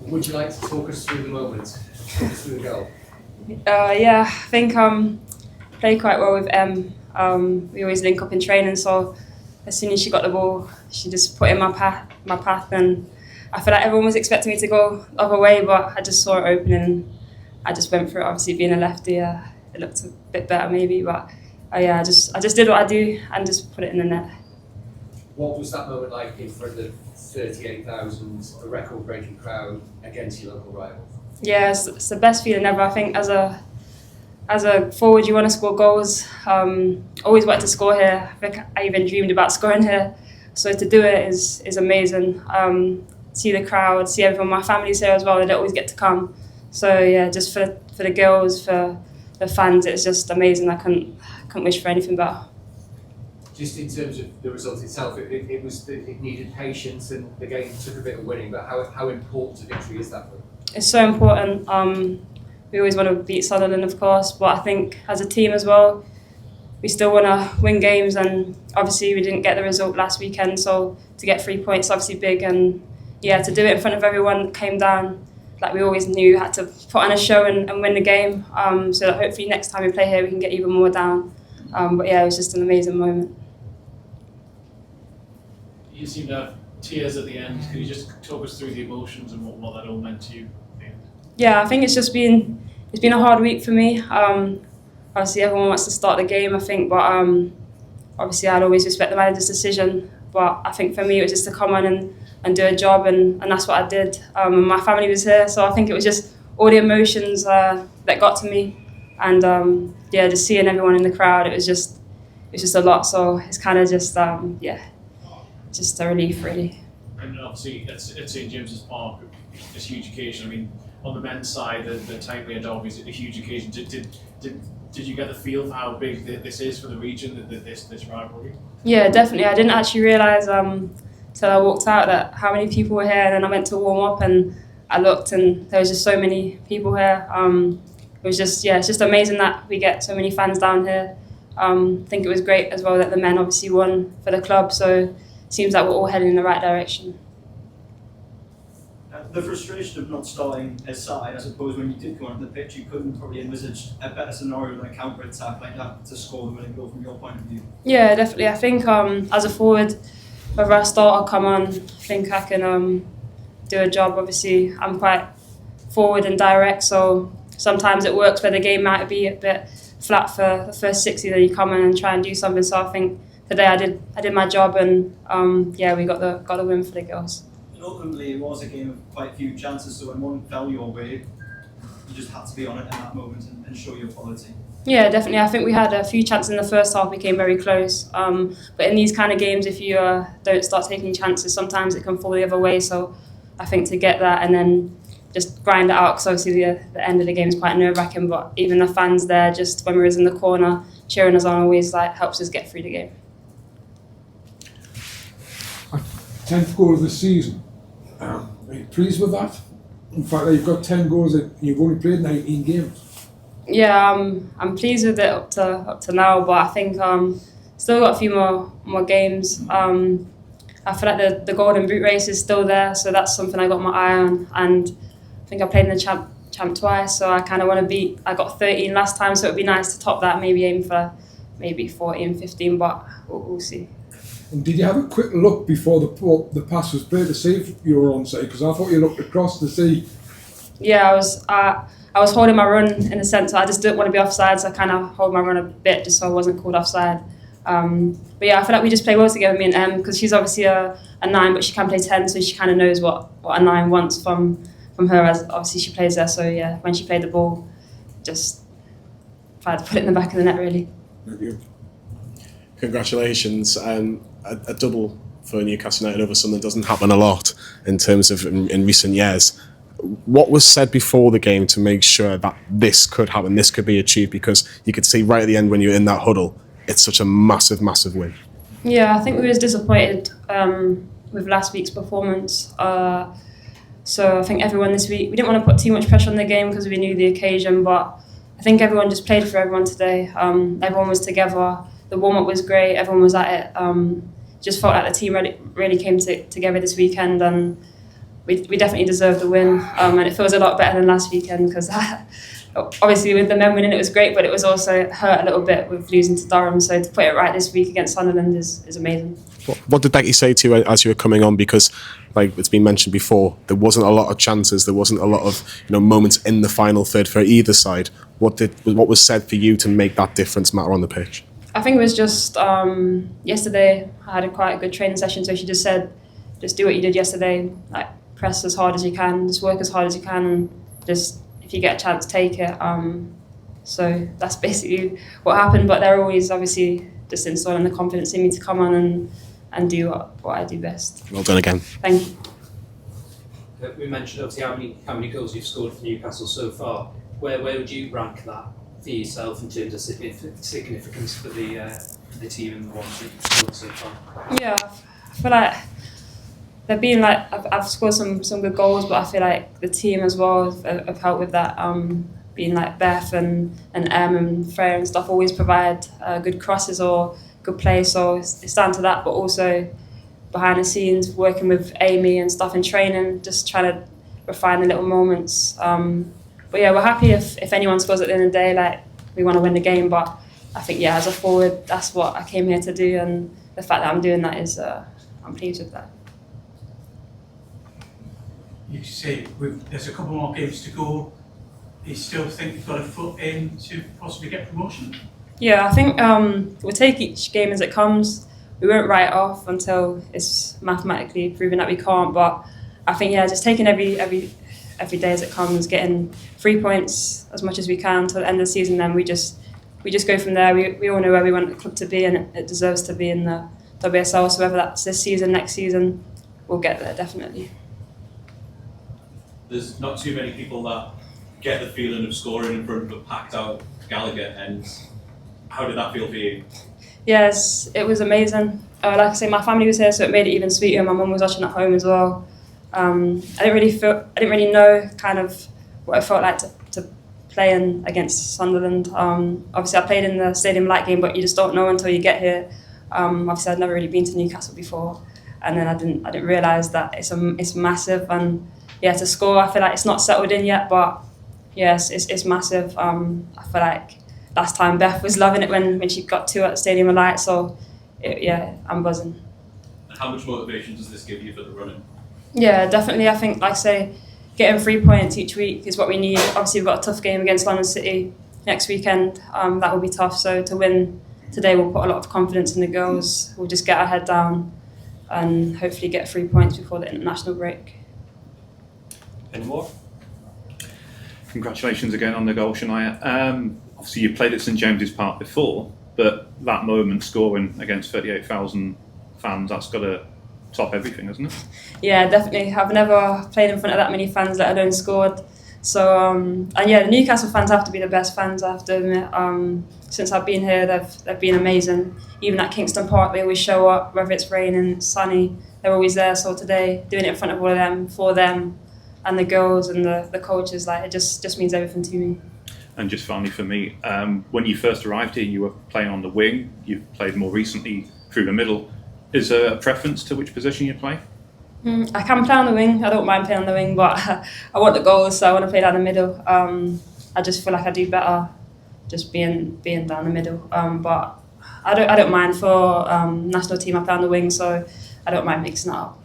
Would you like to talk us through the moment? Talk us through the goal. Yeah, I think play quite well with Em. We always link up in training, so as soon as she got the ball, she just put it in my path, and I feel like everyone was expecting me to go the other way, but I just saw it open and I just went for it. Obviously, being a lefty, it looked a bit better maybe, but yeah, I just did what I do and just put it in the net. What was that moment like in front of 38,000, a record-breaking crowd against your local rival? Yeah, it's the best feeling ever. I think as a forward, you want to score goals. Always wanted to score here. I think I even dreamed about scoring here. So to do it is amazing. See the crowd, see everyone. My family's here as well. They don't always get to come. So yeah, just for the girls, for the fans, it's just amazing. I couldn't wish for anything better. Just in terms of the result itself, it needed patience, and the game took a bit of winning. But how important a victory is that for them? It's so important. We always want to beat Sunderland, of course, but I think as a team as well, we still want to win games, and obviously we didn't get the result last weekend, so to get 3 points is obviously big, and yeah, to do it in front of everyone that came down, like we always knew, had to put on a show and win the game, so that hopefully next time we play here we can get even more down. But yeah, it was just an amazing moment. You seem to have tears at the end. Can you just talk us through the emotions and what that all meant to you at the end? Yeah, I think it's been a hard week for me. Obviously, everyone wants to start the game, I think, but obviously I'd always respect the manager's decision. But I think for me, it was just to come on and do a job, and that's what I did. And my family was here, so I think it was just all the emotions that got to me. And yeah, just seeing everyone in the crowd, it was just a lot. So it's kind of just just a relief, really. And obviously, at St James's Park, it's a huge occasion. I mean, on the men's side, the Tyne derby is a huge occasion. Did you get the feel for how big this is for the region, this rivalry? Yeah, definitely. I didn't actually realise till I walked out that how many people were here, and then I went to warm up and I looked and there was just so many people here. It was just, it's just amazing that we get so many fans down here. I think it was great as well that the men obviously won for the club, so it seems like we're all heading in the right direction. The frustration of not starting aside, I suppose when you did go on the pitch, you couldn't probably envisage a better scenario than a counter-attack like that to score the winning goal from your point of view. Yeah, definitely. I think as a forward, whether I start or come on, I think I can do a job. Obviously, I'm quite forward and direct, so sometimes it works where the game might be a bit flat for the first 60, then you come in and try and do something. So I think today I did my job, and we got the win for the girls. Ultimately, it was a game of quite a few chances, so when one fell your way, you just had to be on it in that moment and show your quality. Yeah, definitely. I think we had a few chances in the first half, we came very close. But in these kind of games, if you don't start taking chances, sometimes it can fall the other way. So I think to get that and then just grind it out, because obviously the end of the game is quite nerve-wracking, but even the fans there, just when we was in the corner, cheering us on always helps us get through the game. 10th goal of the season. Are you pleased with that? In fact, you've got 10 goals and you've only played 19 games. Yeah, I'm pleased with it up to now, but I think still got a few more games. I feel like the golden boot race is still there, so that's something I got my eye on. And I think I played in the champ twice, so I kind of want to beat. I got 13 last time, so it'd be nice to top that. Maybe aim for 14, 15, but we'll see. And did you have a quick look before the pass was played to see if you were onside? Because I thought you looked across to see. Yeah, I was holding my run in the sense I just didn't want to be offside, so I kind of hold my run a bit just so I wasn't called offside. But yeah, I feel like we just play well together, me and Em, because she's obviously a 9, but she can play 10, so she kind of knows what a 9 wants from her, as obviously she plays there. So yeah, when she played the ball, just tried to put it in the back of the net, really. Thank you. Congratulations. A double for Newcastle United over Sunderland doesn't happen a lot in terms of in recent years. What was said before the game to make sure that this could happen, this could be achieved? Because you could see right at the end when you're in that huddle, it's such a massive, massive win. Yeah, I think we was disappointed with last week's performance. So I think everyone this week, we didn't want to put too much pressure on the game because we knew the occasion, but I think everyone just played for everyone today. Everyone was together. The warm-up was great. Everyone was at it. Just felt like the team really came together this weekend, and we definitely deserved the win, and it feels a lot better than last weekend because obviously with the men winning it was great, but it was also hurt a little bit with losing to Durham. So to put it right this week against Sunderland is amazing. What did Becky say to you as you were coming on? Because, like it's been mentioned before, there wasn't a lot of chances. There wasn't a lot of moments in the final third for either side. What was said for you to make that difference matter on the pitch? I think it was just yesterday. I had quite a good training session, so she just said, just do what you did yesterday. Like press as hard as you can, just work as hard as you can, and just if you get a chance, take it. So that's basically what happened. But they're always obviously just instilling the confidence in me to come on and do what I do best. Well done again. Thank you. We mentioned obviously how many goals you've scored for Newcastle so far. Where would you rank that for yourself in terms of significance for the team and the ones you've scored so far? Yeah, I feel like they've been like I've scored some good goals, but I feel like the team as well have helped with that. Being like Beth and and Freya and stuff always provide good crosses or good play, so it's down to that. But also behind the scenes, working with Amy and stuff in training, just trying to refine the little moments. But yeah, we're happy if anyone scores at the end of the day. Like we want to win the game, but I think as a forward, that's what I came here to do, and the fact that I'm doing that is I'm pleased with that. You say there's a couple more games to go. Do you still think you've got a foot in to possibly get promotion? Yeah, I think we'll take each game as it comes. We won't write it off until it's mathematically proven that we can't. But I think just taking every day as it comes, getting 3 points as much as we can till the end of the season. Then we just go from there. We all know where we want the club to be, and it deserves to be in the WSL. So whether that's this season, next season, we'll get there definitely. There's not too many people that get the feeling of scoring in front of a packed out Gallowgate End. How did that feel for you? Yes, it was amazing. Like I say, my family was here, so it made it even sweeter. My mum was watching at home as well. I didn't really know kind of what it felt like to play against Sunderland. Obviously, I played in the Stadium Light game, but you just don't know until you get here. Obviously, I'd never really been to Newcastle before, and then I didn't realise that it's massive. And to score, I feel like it's not settled in yet, but yes, it's massive. I feel like last time Beth was loving it when she got 2 at the Stadium of Light, so I'm buzzing. And how much motivation does this give you for the running? Yeah, definitely. I think, like I say, getting 3 points each week is what we need. Obviously, we've got a tough game against London City next weekend. That will be tough. So to win today will put a lot of confidence in the girls. We'll just get our head down and hopefully get 3 points before the international break. Any more? Congratulations again on the goal, Shania. Obviously, you played at St James's Park before, but that moment scoring against 38,000 fans, that's got to top everything, hasn't it? Yeah, definitely. I've never played in front of that many fans, let alone scored. So, the Newcastle fans have to be the best fans, I have to admit. Since I've been here, they've been amazing. Even at Kingston Park, they always show up, whether it's raining, sunny, they're always there. So today, doing it in front of all of them, for them, and the girls and the coaches, like it just means everything to me. And just finally for me, when you first arrived here, you were playing on the wing. You've played more recently through the middle. Is there a preference to which position you play? I can play on the wing. I don't mind playing on the wing, but I want the goals, so I want to play down the middle. I just feel like I do better just being down the middle. But I don't mind for national team. I play on the wing, so I don't mind mixing it up.